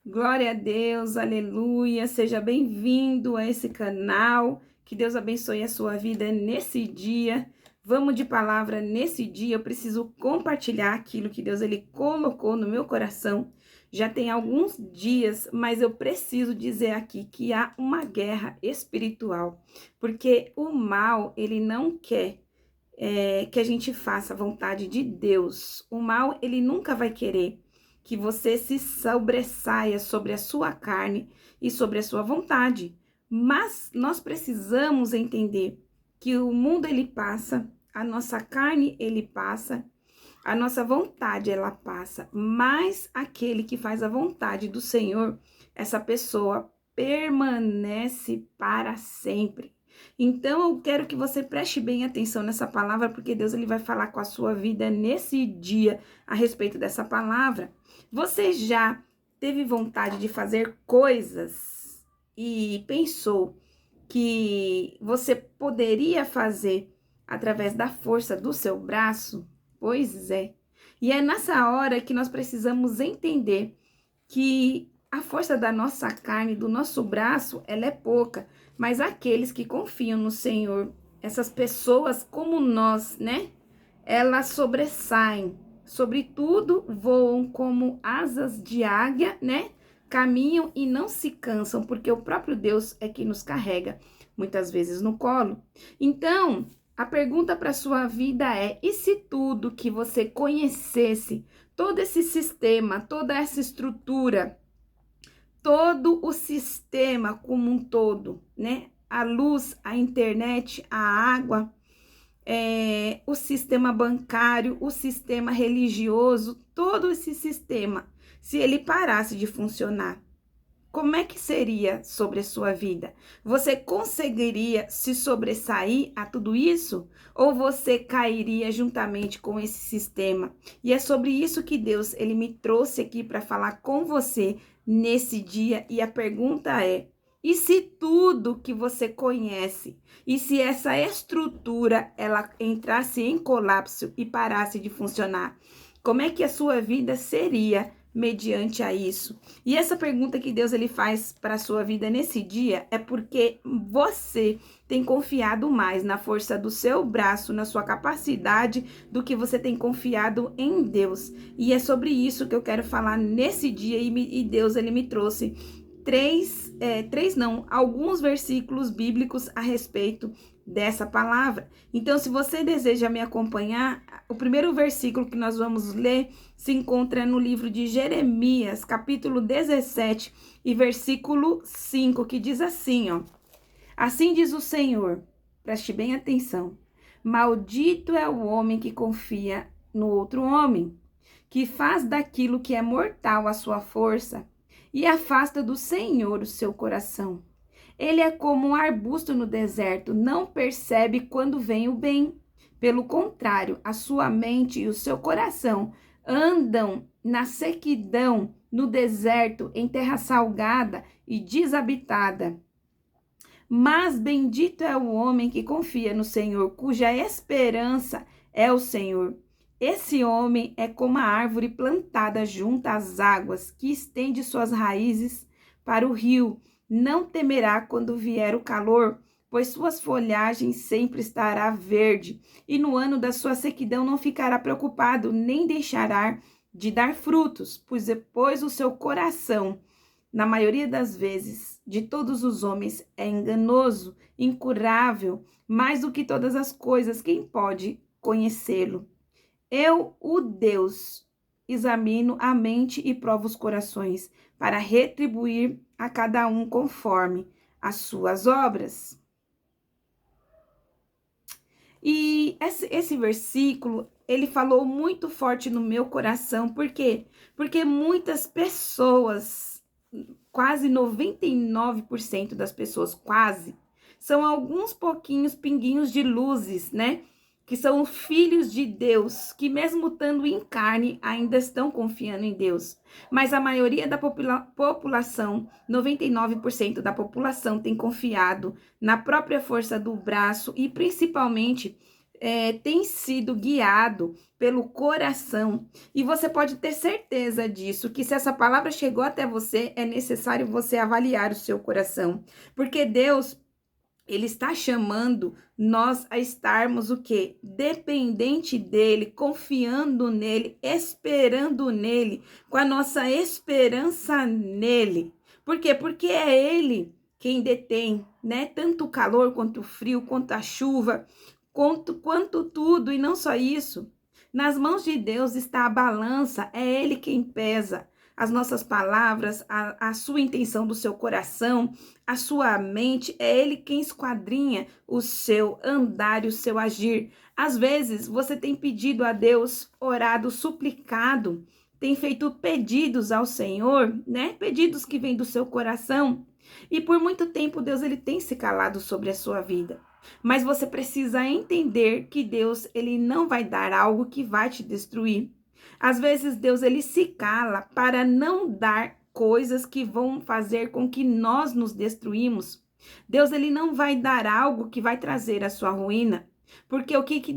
Glória a Deus, aleluia. Seja bem-vindo a esse canal. Que Deus abençoe a sua vida nesse dia. Vamos de palavra nesse dia. Eu preciso compartilhar aquilo que Deus ele colocou no meu coração. Já tem alguns dias, mas eu preciso dizer aqui que há uma guerra espiritual, porque o mal ele não quer que a gente faça a vontade de Deus. O mal ele nunca vai querer que você se sobressaia sobre a sua carne e sobre a sua vontade. Mas nós precisamos entender que o mundo ele passa, a nossa carne ele passa, a nossa vontade ela passa, mas aquele que faz a vontade do Senhor, essa pessoa permanece para sempre. Então eu quero que você preste bem atenção nessa palavra, porque Deus ele vai falar com a sua vida nesse dia a respeito dessa palavra. Você já teve vontade de fazer coisas e pensou que você poderia fazer através da força do seu braço? Pois é. E é nessa hora que nós precisamos entender que a força da nossa carne, do nosso braço, ela é pouca, mas aqueles que confiam no Senhor, essas pessoas como nós, né? Elas sobressaem, sobretudo voam como asas de águia, né? Caminham e não se cansam, porque o próprio Deus é que nos carrega, muitas vezes no colo. Então, a pergunta para sua vida é: e se tudo que você conhecesse, todo esse sistema, toda essa estrutura, todo o sistema como um todo, né? A luz, a internet, a água, o sistema bancário, o sistema religioso, todo esse sistema, se ele parasse de funcionar, como é que seria sobre a sua vida? Você conseguiria se sobressair a tudo isso? Ou você cairia juntamente com esse sistema? E é sobre isso que Deus ele me trouxe aqui para falar com você nesse dia. E a pergunta é: e se tudo que você conhece, e se essa estrutura ela entrasse em colapso e parasse de funcionar? Como é que a sua vida seria mediante a isso? E essa pergunta que Deus ele faz para a sua vida nesse dia é porque você tem confiado mais na força do seu braço, na sua capacidade, do que você tem confiado em Deus. E é sobre isso que eu quero falar nesse dia. E Deus ele me trouxe alguns versículos bíblicos a respeito dessa palavra. Então, se você deseja me acompanhar, o primeiro versículo que nós vamos ler se encontra no livro de Jeremias, capítulo 17 e versículo 5, que diz assim, ó: assim diz o Senhor, preste bem atenção: maldito é o homem que confia no outro homem, que faz daquilo que é mortal a sua força e afasta do Senhor o seu coração. Ele é como um arbusto no deserto, não percebe quando vem o bem. Pelo contrário, a sua mente e o seu coração andam na sequidão, no deserto, em terra salgada e desabitada. Mas bendito é o homem que confia no Senhor, cuja esperança é o Senhor. Esse homem é como a árvore plantada junto às águas, que estende suas raízes para o rio. Não temerá quando vier o calor, pois suas folhagens sempre estará verde, e no ano da sua sequidão não ficará preocupado, nem deixará de dar frutos, pois depois o seu coração, na maioria das vezes, de todos os homens, é enganoso, incurável, mais do que todas as coisas, quem pode conhecê-lo? Eu, o Deus, examino a mente e provo os corações, para retribuir a cada um conforme as suas obras. E esse versículo, ele falou muito forte no meu coração. Por quê? Porque muitas pessoas, quase 99% das pessoas, são alguns pouquinhos pinguinhos de luzes, né? Que são filhos de Deus, que mesmo estando em carne, ainda estão confiando em Deus. Mas a maioria da população, 99% da população, tem confiado na própria força do braço e principalmente tem sido guiado pelo coração. E você pode ter certeza disso, que se essa palavra chegou até você, é necessário você avaliar o seu coração. Porque Deus, ele está chamando nós a estarmos o quê? Dependente dele, confiando nele, esperando nele, com a nossa esperança nele. Por quê? Porque é ele quem detém, né? Tanto o calor, quanto o frio, quanto a chuva, quanto tudo, e não só isso. Nas mãos de Deus está a balança, é ele quem pesa as nossas palavras, a sua intenção do seu coração, a sua mente, é ele quem esquadrinha o seu andar e o seu agir. Às vezes, você tem pedido a Deus, orado, suplicado, tem feito pedidos ao Senhor, né? Pedidos que vêm do seu coração. E por muito tempo, Deus ele tem se calado sobre a sua vida. Mas você precisa entender que Deus ele não vai dar algo que vai te destruir. Às vezes Deus ele se cala para não dar coisas que vão fazer com que nós nos destruímos. Deus ele não vai dar algo que vai trazer a sua ruína, porque o que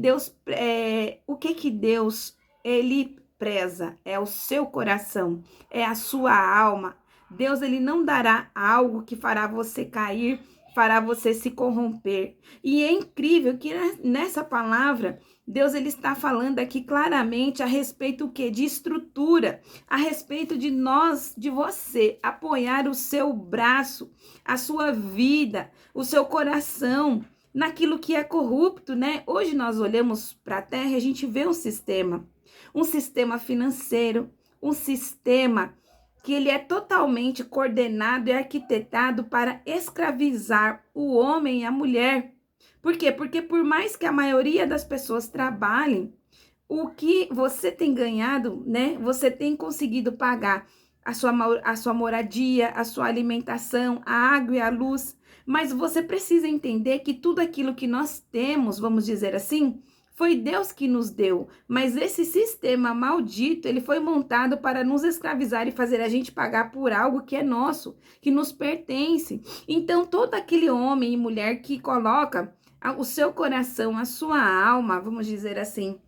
Deus ele preza é o seu coração, é a sua alma. Deus ele não dará algo que fará você cair, fará você se corromper. E é incrível que nessa palavra Deus ele está falando aqui claramente a respeito o quê? De estrutura, a respeito de nós, de você apoiar o seu braço, a sua vida, o seu coração naquilo que é corrupto, né? Hoje nós olhamos para a terra e a gente vê um sistema financeiro, um sistema que ele é totalmente coordenado e arquitetado para escravizar o homem e a mulher. Por quê? Porque por mais que a maioria das pessoas trabalhem, o que você tem ganhado, né? Você tem conseguido pagar a sua moradia, a sua alimentação, a água e a luz. Mas você precisa entender que tudo aquilo que nós temos, vamos dizer assim, foi Deus que nos deu. Mas esse sistema maldito, ele foi montado para nos escravizar e fazer a gente pagar por algo que é nosso, que nos pertence. Então, todo aquele homem e mulher que coloca o seu coração, a sua alma, vamos dizer assim,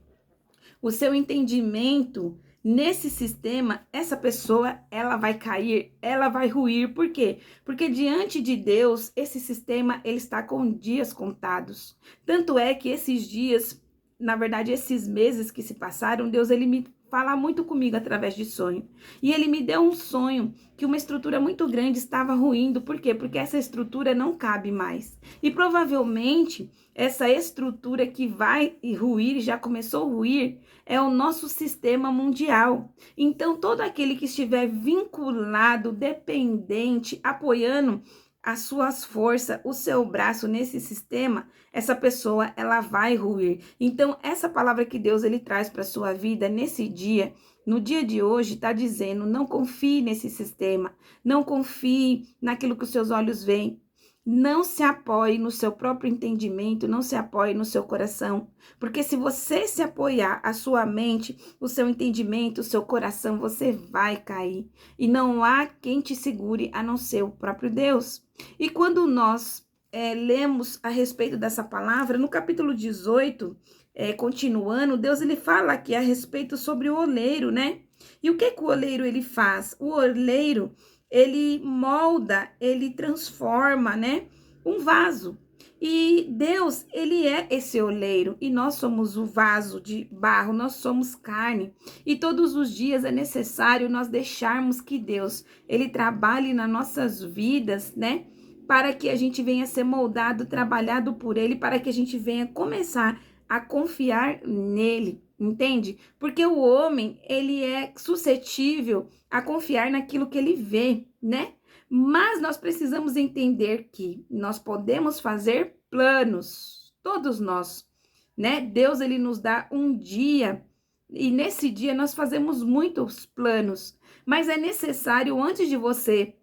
o seu entendimento nesse sistema, essa pessoa, ela vai cair, ela vai ruir. Por quê? Porque diante de Deus, esse sistema, ele está com dias contados. Tanto é que esses dias, na verdade, esses meses que se passaram, Deus, ele me fala muito comigo através de sonho. E ele me deu um sonho que uma estrutura muito grande estava ruindo. Por quê? Porque essa estrutura não cabe mais. E provavelmente essa estrutura que vai ruir, já começou a ruir, é o nosso sistema mundial. Então, todo aquele que estiver vinculado, dependente, apoiando as suas forças, o seu braço nesse sistema, essa pessoa, ela vai ruir. Então, essa palavra que Deus ele traz para a sua vida nesse dia, no dia de hoje, está dizendo, não confie nesse sistema, não confie naquilo que os seus olhos veem. Não se apoie no seu próprio entendimento, não se apoie no seu coração, porque se você se apoiar a sua mente, o seu entendimento, o seu coração, você vai cair. E não há quem te segure a não ser o próprio Deus. E quando nós lemos a respeito dessa palavra, no capítulo 18, continuando, Deus ele fala aqui a respeito sobre o oleiro, né? E o que o oleiro ele faz? O oleiro ele molda, ele transforma, né? Um vaso. E Deus, ele é esse oleiro e nós somos o vaso de barro, nós somos carne. E todos os dias é necessário nós deixarmos que Deus, ele trabalhe nas nossas vidas, né? Para que a gente venha ser moldado, trabalhado por ele, para que a gente venha começar a confiar nele. Entende? Porque o homem, ele é suscetível a confiar naquilo que ele vê, né? Mas nós precisamos entender que nós podemos fazer planos, todos nós, né? Deus, ele nos dá um dia e nesse dia nós fazemos muitos planos, mas é necessário, antes de você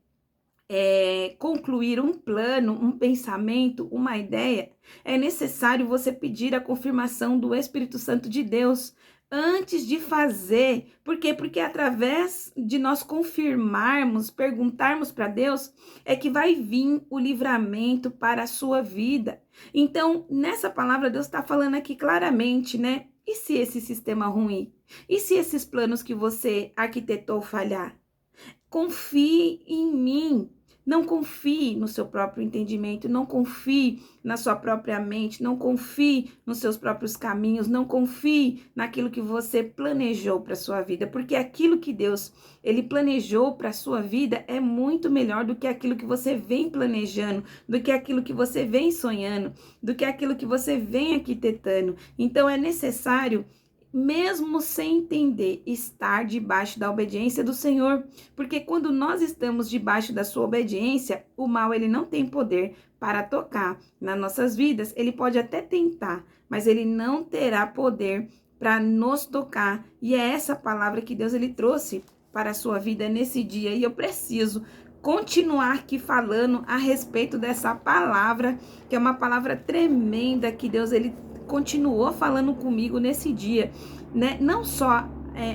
concluir um plano, um pensamento, uma ideia, é necessário você pedir a confirmação do Espírito Santo de Deus antes de fazer. Por quê? Porque através de nós confirmarmos, perguntarmos para Deus, é que vai vir o livramento para a sua vida. Então, nessa palavra, Deus está falando aqui claramente, né? E se esse sistema ruim? E se esses planos que você arquitetou falhar? Confie em mim. Não confie no seu próprio entendimento, não confie na sua própria mente, não confie nos seus próprios caminhos, não confie naquilo que você planejou para sua vida, porque aquilo que Deus ele planejou para sua vida é muito melhor do que aquilo que você vem planejando, do que aquilo que você vem sonhando, do que aquilo que você vem arquitetando. Então é necessário, mesmo sem entender, estar debaixo da obediência do Senhor, porque quando nós estamos debaixo da sua obediência, o mal ele não tem poder para tocar nas nossas vidas. Ele pode até tentar, mas ele não terá poder para nos tocar. E é essa palavra que Deus ele trouxe para a sua vida nesse dia. E eu preciso continuar aqui falando a respeito dessa palavra, que é uma palavra tremenda que Deus ele continuou falando comigo nesse dia, né? Não só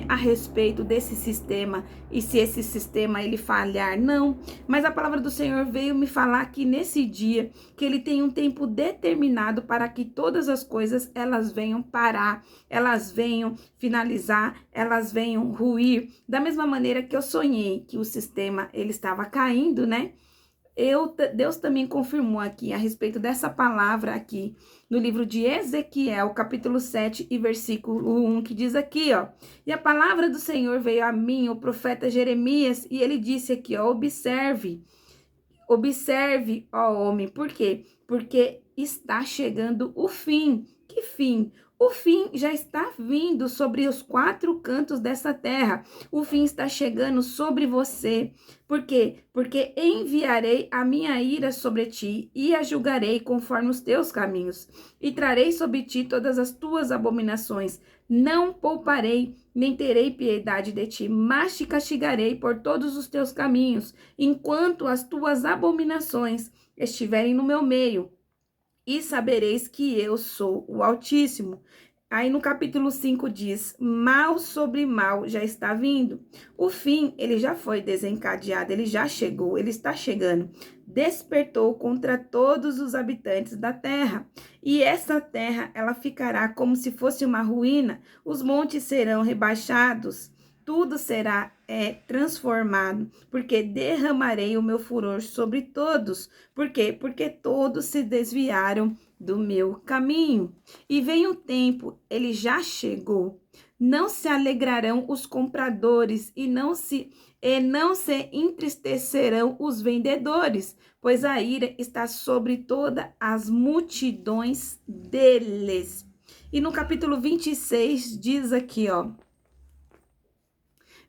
a respeito desse sistema e se esse sistema ele falhar, não, mas a palavra do Senhor veio me falar que nesse dia, que ele tem um tempo determinado para que todas as coisas elas venham parar, elas venham finalizar, elas venham ruir, da mesma maneira que eu sonhei que o sistema ele estava caindo, né? Deus também confirmou aqui a respeito dessa palavra aqui no livro de Ezequiel, capítulo 7 e versículo 1, que diz aqui, ó: e a palavra do Senhor veio a mim, o profeta Jeremias, e ele disse aqui, ó: observe, ó homem. Por quê? Porque está chegando o fim. Que fim? O fim já está vindo sobre os 4 cantos dessa terra. O fim está chegando sobre você. Por quê? Porque enviarei a minha ira sobre ti e a julgarei conforme os teus caminhos. E trarei sobre ti todas as tuas abominações. Não pouparei, nem terei piedade de ti, mas te castigarei por todos os teus caminhos, enquanto as tuas abominações estiverem no meu meio. E sabereis que eu sou o Altíssimo. Aí no capítulo 5 diz, mal sobre mal já está vindo. O fim, ele já foi desencadeado, ele já chegou, ele está chegando. Despertou contra todos os habitantes da terra. E essa terra, ela ficará como se fosse uma ruína. Os montes serão rebaixados. Tudo será transformado, porque derramarei o meu furor sobre todos. Por quê? Porque todos se desviaram do meu caminho. E vem o tempo, ele já chegou. Não se alegrarão os compradores e não se entristecerão os vendedores, pois a ira está sobre todas as multidões deles. E no capítulo 26 diz aqui, ó: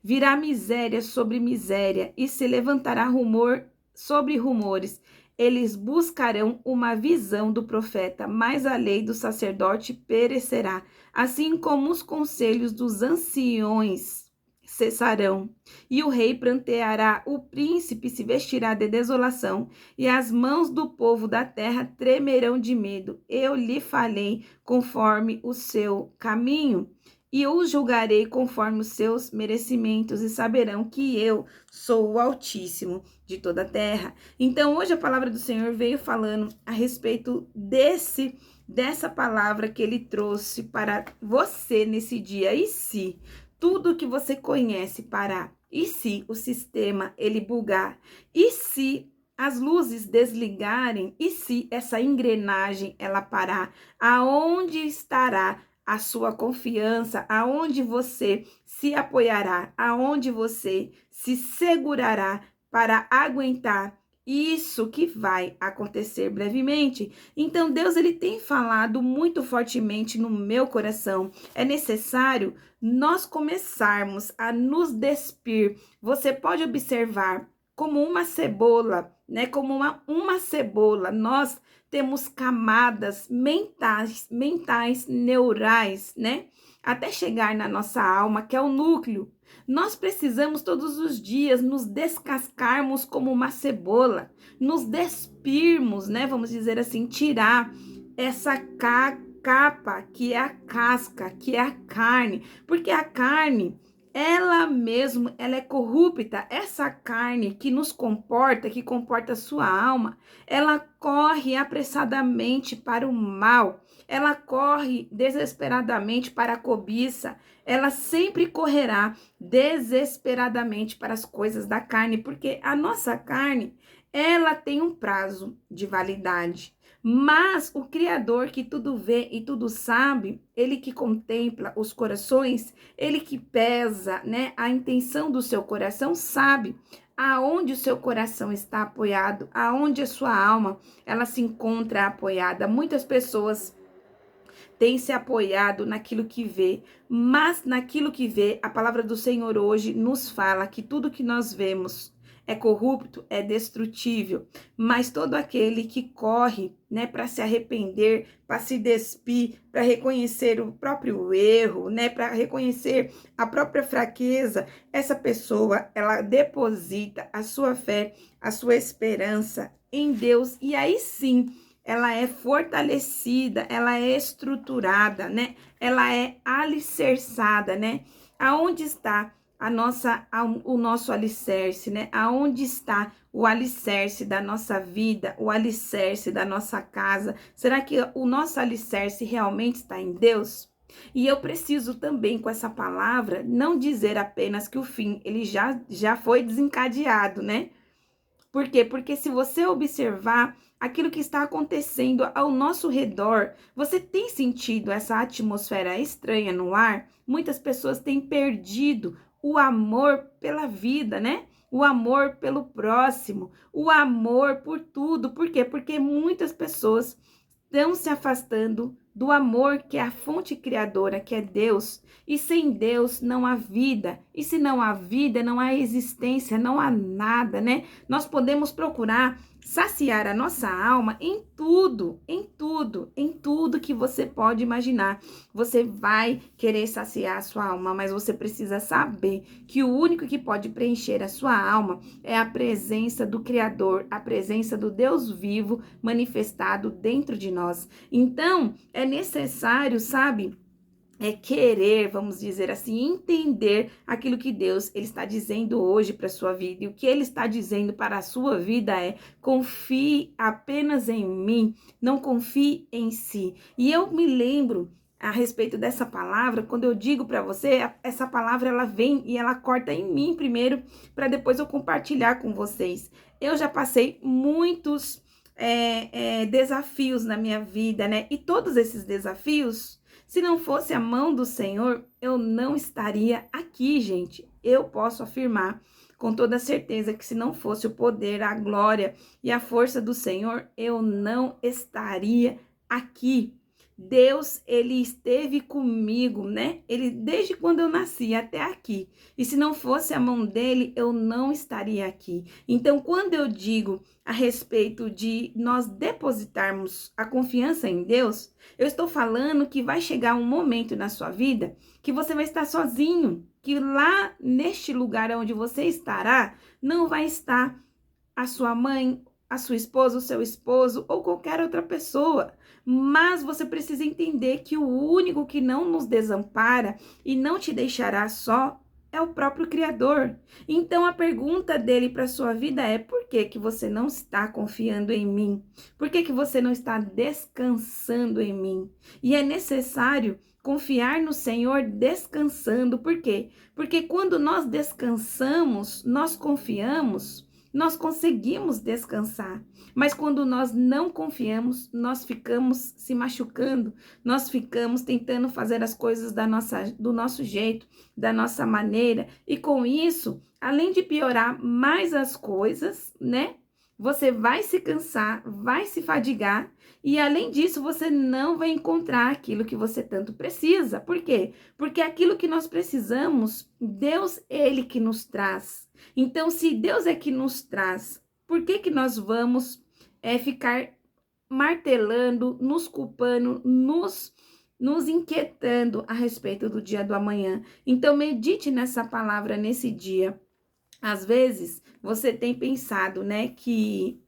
virá miséria sobre miséria e se levantará rumor sobre rumores. Eles buscarão uma visão do profeta, mas a lei do sacerdote perecerá, assim como os conselhos dos anciões cessarão. E o rei pranteará, o príncipe se vestirá de desolação, e as mãos do povo da terra tremerão de medo. Eu lhe falei conforme o seu caminho, e os julgarei conforme os seus merecimentos, e saberão que eu sou o Altíssimo de toda a terra. Então, hoje a palavra do Senhor veio falando a respeito dessa palavra que ele trouxe para você nesse dia. E se tudo que você conhece parar? E se o sistema ele bugar? E se as luzes desligarem? E se essa engrenagem ela parar? Aonde estará a sua confiança? Aonde você se apoiará? Aonde você se segurará para aguentar isso que vai acontecer brevemente? Então, Deus ele tem falado muito fortemente no meu coração. É necessário nós começarmos a nos despir. Você pode observar como uma cebola, né? Como uma cebola, nós temos camadas mentais, neurais, né? Até chegar na nossa alma, que é o núcleo. Nós precisamos todos os dias nos descascarmos como uma cebola, nos despirmos, né? Vamos dizer assim, tirar essa capa, que é a casca, que é a carne, porque a carne, ela mesmo, ela é corrupta. Essa carne que nos comporta, que comporta a sua alma, ela corre apressadamente para o mal, ela corre desesperadamente para a cobiça, ela sempre correrá desesperadamente para as coisas da carne, porque a nossa carne, ela tem um prazo de validade. Mas o Criador que tudo vê e tudo sabe, ele que contempla os corações, ele que pesa, né, a intenção do seu coração, sabe aonde o seu coração está apoiado, aonde a sua alma, ela se encontra apoiada. Muitas pessoas têm se apoiado naquilo que vê, mas naquilo que vê, a palavra do Senhor hoje nos fala que tudo que nós vemos é corrupto, é destrutível, mas todo aquele que corre, né, para se arrepender, para se despir, para reconhecer o próprio erro, né, para reconhecer a própria fraqueza, essa pessoa, ela deposita a sua fé, a sua esperança em Deus, e aí sim, ela é fortalecida, ela é estruturada, né? Ela é alicerçada, né? Aonde está o nosso alicerce, né? Aonde está o alicerce da nossa vida, o alicerce da nossa casa? Será que o nosso alicerce realmente está em Deus? E eu preciso também, com essa palavra, não dizer apenas que o fim, ele já foi desencadeado, né? Por quê? Porque se você observar aquilo que está acontecendo ao nosso redor, você tem sentido essa atmosfera estranha no ar? Muitas pessoas têm perdido o amor pela vida, né? O amor pelo próximo, o amor por tudo. Por quê? Porque muitas pessoas estão se afastando do amor que é a fonte criadora, que é Deus. E sem Deus não há vida. E se não há vida, não há existência, não há nada, né? Nós podemos procurar saciar a nossa alma em tudo, em tudo, em tudo que você pode imaginar. Você vai querer saciar a sua alma, mas você precisa saber que o único que pode preencher a sua alma é a presença do Criador, a presença do Deus vivo manifestado dentro de nós. Então, é necessário, sabe? Querer, vamos dizer assim, entender aquilo que Deus ele está dizendo hoje para a sua vida. E o que ele está dizendo para a sua vida é: confie apenas em mim, não confie em si. E eu me lembro a respeito dessa palavra, quando eu digo para você, essa palavra ela vem e ela corta em mim primeiro, para depois eu compartilhar com vocês. Eu já passei muitos desafios na minha vida, né? E todos esses desafios, se não fosse a mão do Senhor, eu não estaria aqui, gente. Eu posso afirmar com toda certeza que se não fosse o poder, a glória e a força do Senhor, eu não estaria aqui. Deus, ele esteve comigo, né? Ele desde quando eu nasci até aqui. E se não fosse a mão dele, eu não estaria aqui. Então, quando eu digo a respeito de nós depositarmos a confiança em Deus, eu estou falando que vai chegar um momento na sua vida que você vai estar sozinho, que lá neste lugar onde você estará, não vai estar a sua mãe, a sua esposa, o seu esposo ou qualquer outra pessoa. Mas você precisa entender que o único que não nos desampara e não te deixará só é o próprio Criador. Então a pergunta dele para sua vida é: por que que você não está confiando em mim? Por que que você não está descansando em mim? E é necessário confiar no Senhor descansando. Por quê? Porque quando nós descansamos, nós confiamos, nós conseguimos descansar. Mas quando nós não confiamos, nós ficamos se machucando, nós ficamos tentando fazer as coisas do nosso jeito, da nossa maneira, e com isso, além de piorar mais as coisas, né? Você vai se cansar, vai se fadigar, e além disso, você não vai encontrar aquilo que você tanto precisa. Por quê? Porque aquilo que nós precisamos, Deus, ele que nos traz. Então, se Deus é que nos traz, por que que nós vamos ficar martelando, nos culpando, nos inquietando a respeito do dia do amanhã? Então, medite nessa palavra nesse dia. Às vezes, você tem pensado, né, que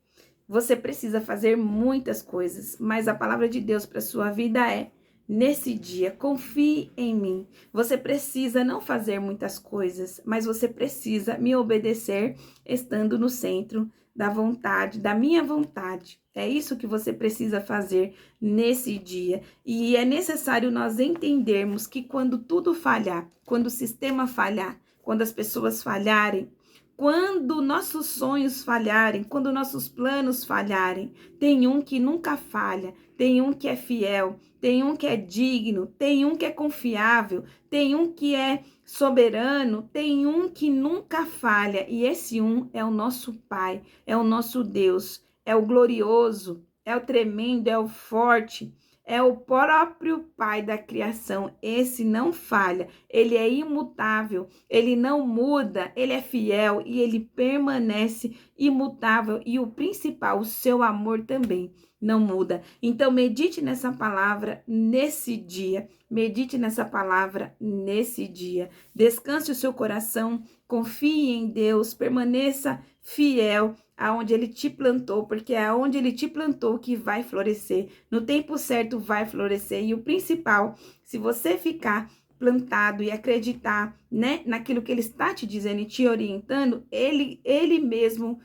você precisa fazer muitas coisas, mas a palavra de Deus para sua vida é: nesse dia, confie em mim. Você precisa não fazer muitas coisas, mas você precisa me obedecer estando no centro da vontade, da minha vontade. É isso que você precisa fazer nesse dia. E é necessário nós entendermos que quando tudo falhar, quando o sistema falhar, quando as pessoas falharem, quando nossos sonhos falharem, quando nossos planos falharem, tem um que nunca falha, tem um que é fiel, tem um que é digno, tem um que é confiável, tem um que é soberano, tem um que nunca falha, e esse um é o nosso Pai, é o nosso Deus, é o glorioso, é o tremendo, é o forte, é o próprio Pai da criação. Esse não falha, ele é imutável, ele não muda, ele é fiel e ele permanece imutável. E o principal, o seu amor também não muda. Então, medite nessa palavra nesse dia. Medite nessa palavra nesse dia. Descanse o seu coração, confie em Deus, permaneça fiel aonde ele te plantou, porque é aonde ele te plantou que vai florescer. No tempo certo vai florescer. E o principal, se você ficar plantado e acreditar, né, naquilo que ele está te dizendo e te orientando, ele mesmo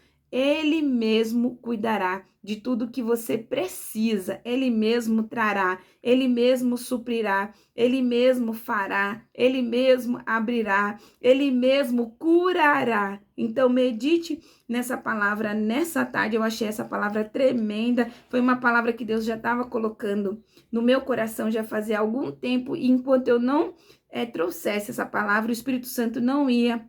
cuidará de tudo que você precisa, ele mesmo trará, ele mesmo suprirá, ele mesmo fará, ele mesmo abrirá, ele mesmo curará. Então, medite nessa palavra nessa tarde. Eu achei essa palavra tremenda, foi uma palavra que Deus já estava colocando no meu coração já fazia algum tempo, e enquanto eu não trouxesse essa palavra, o Espírito Santo não ia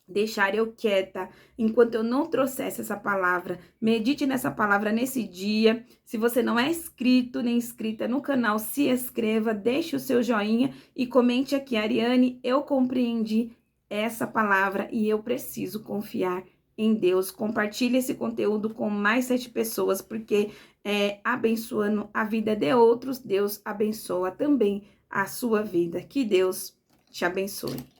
deixar eu quieta enquanto eu não trouxesse essa palavra. Medite nessa palavra nesse dia. Se você não é inscrito nem inscrita no canal, se inscreva, deixe o seu joinha e comente aqui: Ariane, eu compreendi essa palavra e eu preciso confiar em Deus. Compartilhe esse conteúdo com mais 7 pessoas, porque abençoando a vida de outros, Deus abençoa também a sua vida. Que Deus te abençoe.